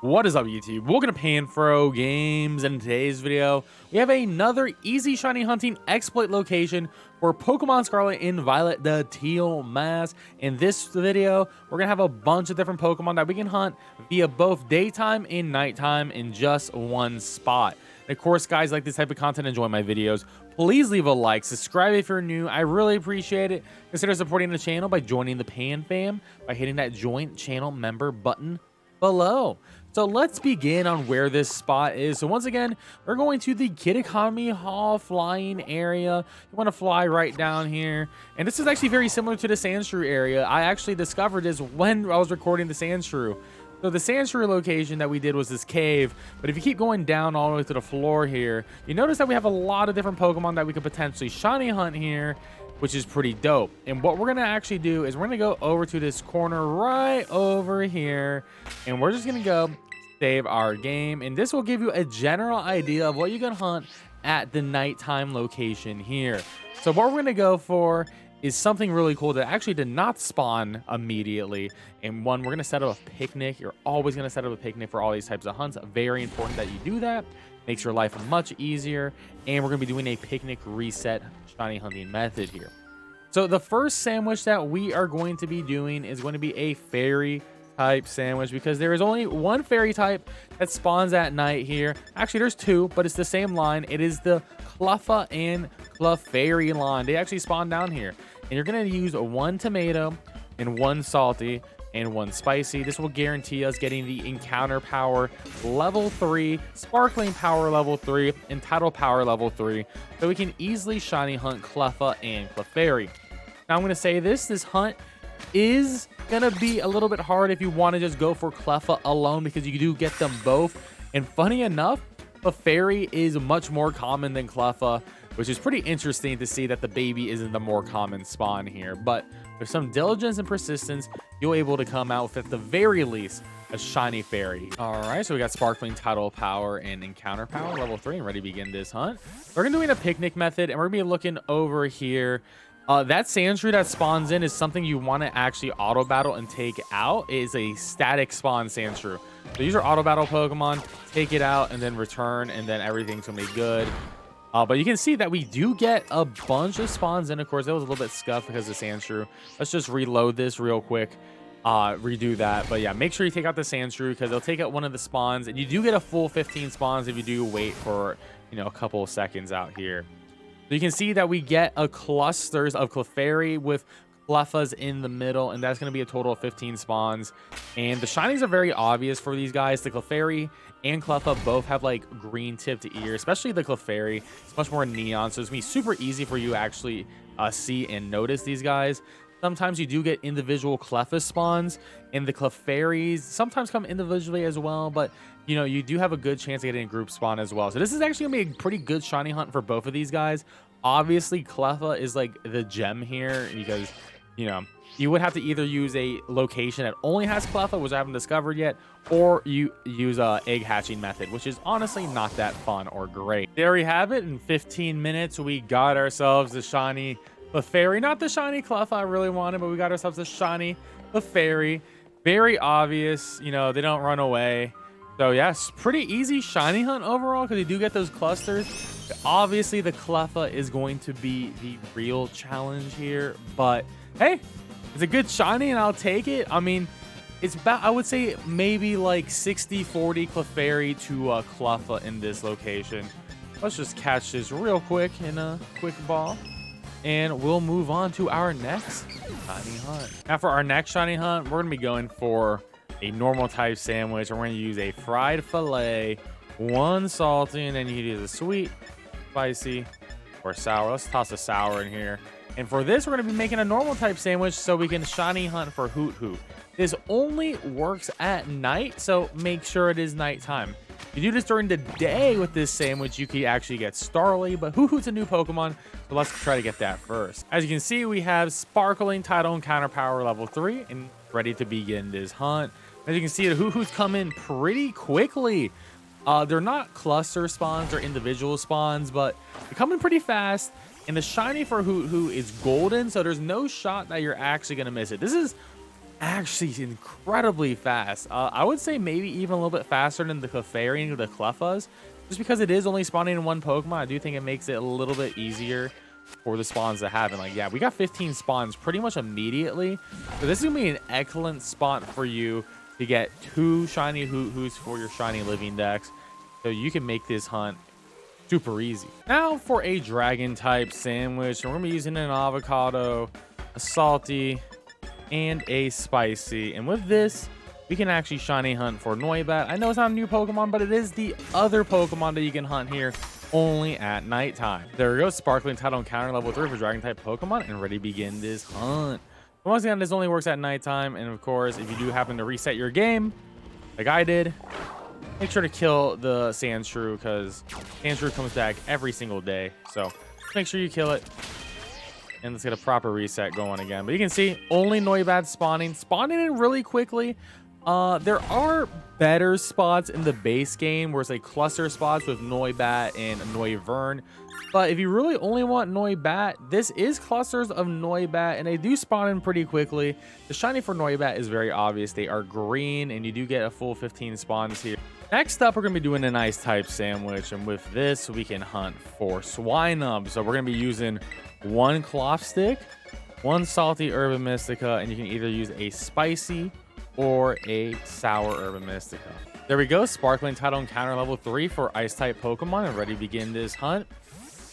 What is up, YouTube? Welcome to PanFro Games, and in today's video, we have another easy shiny hunting exploit location for Pokemon Scarlet and Violet, the Teal mask. In this video, we're going to have a bunch of different Pokemon that we can hunt via both daytime and nighttime in just one spot. And of course, guys, like this type of content, enjoy my videos, please leave a like, subscribe if you're new. I really appreciate it. Consider supporting the channel by joining the Pan Fam by hitting that join channel member button below. So let's begin on where this spot is. So once again, we're going to the Kid Economy Hall flying area. You want to fly right down here. And this is actually very similar to the Sandshrew area. I actually discovered this when I was recording the Sandshrew. So the Sandshrew location that we did was this cave, but if you keep going down all the way to the floor here, you notice that we have a lot of different Pokemon that we could potentially shiny hunt here, which is pretty dope. And what we're gonna actually do is we're gonna go over to this corner right over here, and we're just gonna go save our game, and this will give you a general idea of what you can hunt at the nighttime location here. So what we're gonna go for is something really cool that actually did not spawn immediately. And one, we're gonna set up a picnic. You're always gonna set up a picnic for all these types of hunts. Very important that you do that. Makes your life much easier. And we're gonna be doing a picnic reset shiny hunting method here. So the first sandwich that we are going to be doing is going to be a fairy type sandwich, because there is only one fairy type that spawns at night here. Actually, there's two, but it's the same line. It is the Cleffa and Clefairy line. They actually spawn down here, and you're going to use one tomato and one salty and one spicy. This will guarantee us getting the encounter power level 3, sparkling power level 3, and tidal power level 3, so we can easily shiny hunt Cleffa and Clefairy. Now I'm going to say this hunt is gonna be a little bit hard if you want to just go for Cleffa alone, because you do get them both. And funny enough, Clefairy is much more common than Cleffa, which is pretty interesting to see that the baby isn't the more common spawn here. But with some diligence and persistence, you'll be able to come out with, at the very least, a shiny fairy. All right, so we got sparkling tidal power and encounter power level 3 and ready to begin this hunt. We're gonna do a picnic method, and we're gonna be looking over here. That Sandshrew that spawns in is something you want to actually auto battle and take out. It is a static spawn Sandshrew. So use your auto battle Pokemon, take it out, and then return, and then everything's gonna be good. But you can see that we do get a bunch of spawns in. Of course, that was a little bit scuffed because of Sandshrew. Let's just reload this real quick. Redo that. But yeah, make sure you take out the Sandshrew, because they'll take out one of the spawns, and you do get a full 15 spawns if you do wait for, you know, a couple of seconds out here. So you can see that we get a clusters of Clefairy with Cleffas in the middle, and that's going to be a total of 15 spawns. And the shinies are very obvious for these guys. The Clefairy and Cleffa both have like green tipped ears, especially the Clefairy. It's much more neon, so it's going to be super easy for you to actually see and notice these guys. Sometimes you do get individual Cleffa spawns, and the Clefairies sometimes come individually as well, but you know, you do have a good chance of getting a group spawn as well. So this is actually gonna be a pretty good shiny hunt for both of these guys. Obviously, Cleffa is like the gem here, because you know, you would have to either use a location that only has Cleffa, which I haven't discovered yet, or you use a egg hatching method, which is honestly not that fun or great. There we have it. In 15 minutes, we got ourselves the shiny Clefairy. Not the shiny Cleffa I really wanted, but we got ourselves the shiny Clefairy. Very obvious, you know, they don't run away. So yes, pretty easy shiny hunt overall, because you do get those clusters. Obviously, the Cleffa is going to be the real challenge here, but hey, it's a good shiny, and I'll take it. I mean, it's about, I would say maybe like 60-40 Clefairy to Cleffa in this location. Let's just catch this real quick in a quick ball, and we'll move on to our next shiny hunt. Now for our next shiny hunt, we're gonna be going for a normal type sandwich. We're going to use a fried fillet, one salty, and then you can use a sweet, spicy, or sour. Let's toss a sour in here. And for this, we're going to be making a normal type sandwich so we can shiny hunt for Hoothoot. This only works at night, so make sure it is nighttime. If you do this during the day with this sandwich, you can actually get Starly, but Hoothoot's a new Pokemon, so let's try to get that first. As you can see, we have sparkling tidal and counter power level 3 and ready to begin this hunt. As you can see, the Hoothoot's come in pretty quickly. They're not cluster spawns or individual spawns, but they're coming pretty fast. And the shiny for Hoothoot is golden, so there's no shot that you're actually going to miss it. This is actually incredibly fast. I would say maybe even a little bit faster than the Clefairy and the Cleffas, just because it is only spawning in one Pokemon. I do think it makes it a little bit easier for the spawns to happen. Like, yeah, we got 15 spawns pretty much immediately. So this is gonna be an excellent spot for you to get 2 shiny Hoothoots for your shiny living decks. So you can make this hunt super easy. Now for a dragon type sandwich, and we're gonna be using an avocado, a salty, and a spicy. And with this, we can actually shiny hunt for Noibat. I know it's not a new Pokemon, but it is the other Pokemon that you can hunt here only at nighttime. There we go, sparkling title encounter level 3 for dragon type Pokemon, and ready to begin this hunt. But once again, this only works at nighttime, and of course, if you do happen to reset your game like I did, make sure to kill the Sandshrew, because Sandshrew comes back every single day. So make sure you kill it, and let's get a proper reset going again. But you can see only Noibat spawning in really quickly. There are better spots in the base game where it's like cluster spots with Noibat and Noivern. But if you really only want Noibat, this is clusters of Noibat, and they do spawn in pretty quickly. The shiny for Noibat is very obvious. They are green, and you do get a full 15 spawns here. Next up, we're going to be doing an ice type sandwich, and with this, we can hunt for Swinub. So we're going to be using 1 cloth stick, 1 salty Herba Mystica, and you can either use a spicy or a sour Herba Mystica. There we go, sparkling title encounter level 3 for ice type Pokemon, and ready to begin this hunt.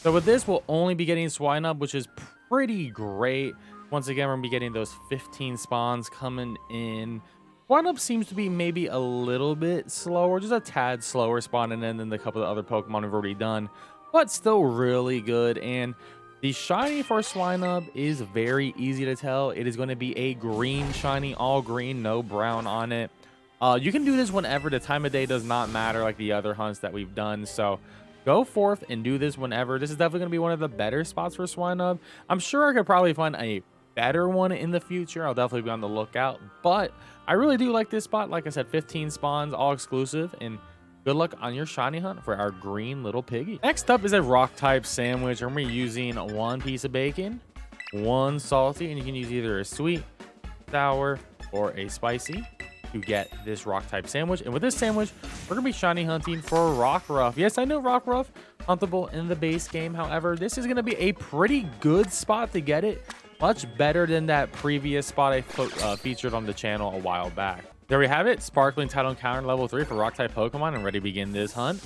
So with this, we'll only be getting Swinub, which is pretty great. Once again, we're gonna be getting those 15 spawns coming in. Swinub seems to be maybe a little bit slower, just a tad slower spawning in than the couple of other Pokemon we've already done, but still really good. And the shiny for Swinub is very easy to tell. It is going to be a green shiny, all green, no brown on it. You can do this whenever. The time of day does not matter like the other hunts that we've done. So go forth and do this whenever. This is definitely going to be one of the better spots for Swinub. I'm sure I could probably find a better one in the future. I'll definitely be on the lookout. But I really do like this spot. Like I said, 15 spawns, all exclusive. And good luck on your shiny hunt for our green little piggy. Next up is a rock type sandwich, and we're using 1 piece of bacon, 1 salty, and you can use either a sweet, sour, or a spicy to get this rock type sandwich. And with this sandwich, we're gonna be shiny hunting for Rockruff. Yes, I know Rockruff huntable in the base game. However, this is gonna be a pretty good spot to get it. Much better than that previous spot I featured on the channel a while back. There we have it, sparkling title encounter level 3 for rock type Pokemon, and ready to begin this hunt.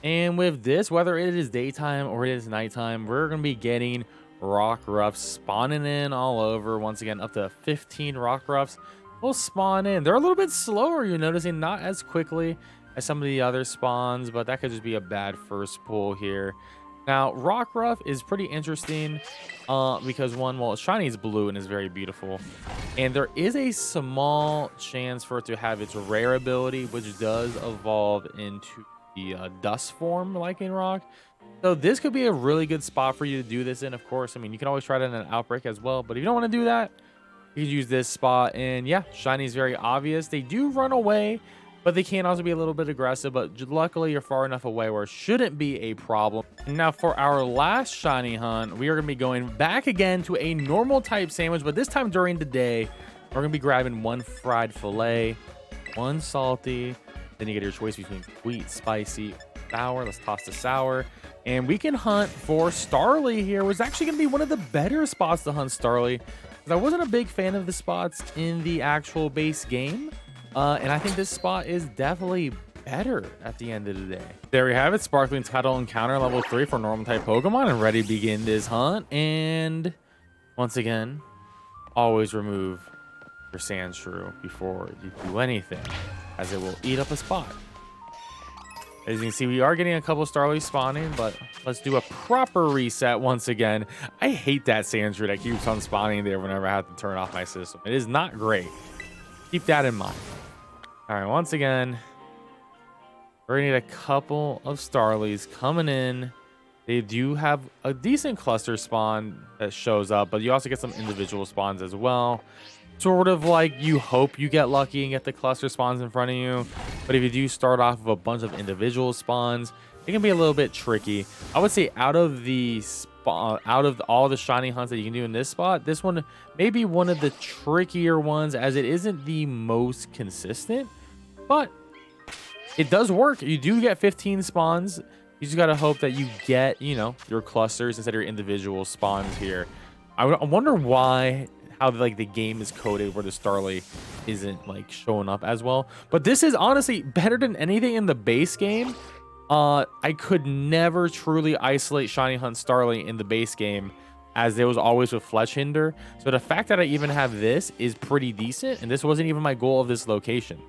And with this, whether it is daytime or it is nighttime, we're going to be getting Rockruffs spawning in all over. Once again, up to 15 Rockruffs will spawn in. They're a little bit slower, you're noticing, not as quickly as some of the other spawns, but that could just be a bad first pull here. Now, Rockruff is pretty interesting because one, well, shiny is blue and is very beautiful. And there is a small chance for it to have its rare ability, which does evolve into the dust form like in Rock. So this could be a really good spot for you to do this in, of course. I mean, you can always try that in an Outbreak as well. But if you don't want to do that, you can use this spot. And yeah, shiny is very obvious. They do run away, but they can also be a little bit aggressive, but luckily you're far enough away where it shouldn't be a problem. Now for our last shiny hunt, we are going to be going back again to a normal type sandwich, but this time during the day, we're going to be grabbing 1 fried fillet, 1 salty, then you get your choice between sweet, spicy, sour. Let's toss the sour, and we can hunt for Starly here, which is actually going to be one of the better spots to hunt Starly, because I wasn't a big fan of the spots in the actual base game. And I think this spot is definitely better at the end of the day. There we have it, sparkling title encounter level 3 for normal type Pokemon, and ready to begin this hunt. And once again, always remove your Sandshrew before you do anything, as it will eat up a spot. As you can see, we are getting a couple Starly spawning, but let's do a proper reset once again. I hate that Sandshrew that keeps on spawning there whenever I have to turn off my system. It is not great. Keep that in mind. All right, once again, we're gonna need a couple of Starlies coming in. They do have a decent cluster spawn that shows up, but you also get some individual spawns as well. Sort of like you hope you get lucky and get the cluster spawns in front of you. But if you do start off with a bunch of individual spawns, it can be a little bit tricky. I would say out of the out of all the shiny hunts that you can do in this spot, this one may be one of the trickier ones, as it isn't the most consistent, but it does work. You do get 15 spawns. You just gotta hope that you get, you know, your clusters instead of your individual spawns here. I wonder how like the game is coded where the Starly isn't like showing up as well. But this is honestly better than anything in the base game. I could never truly isolate Shiny Hunt Starly in the base game, as there was always with Fletch Hinder. So the fact that I even have this is pretty decent, and this wasn't even my goal of this location.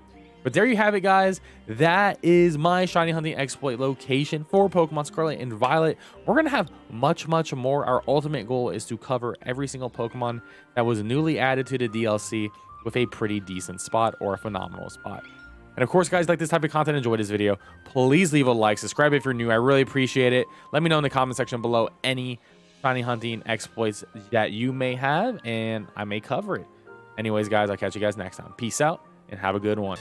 But there you have it, guys. That is my shiny hunting exploit location for Pokemon Scarlet and Violet. We're going to have much more. Our ultimate goal is to cover every single Pokemon that was newly added to the DLC with a pretty decent spot or a phenomenal spot. And of course, guys, like this type of content, enjoy this video, please leave a like, subscribe if you're new. I really appreciate it. Let me know in the comment section below any shiny hunting exploits that you may have, and I may cover it. Anyways, guys, I'll catch you guys next time. Peace out and have a good one.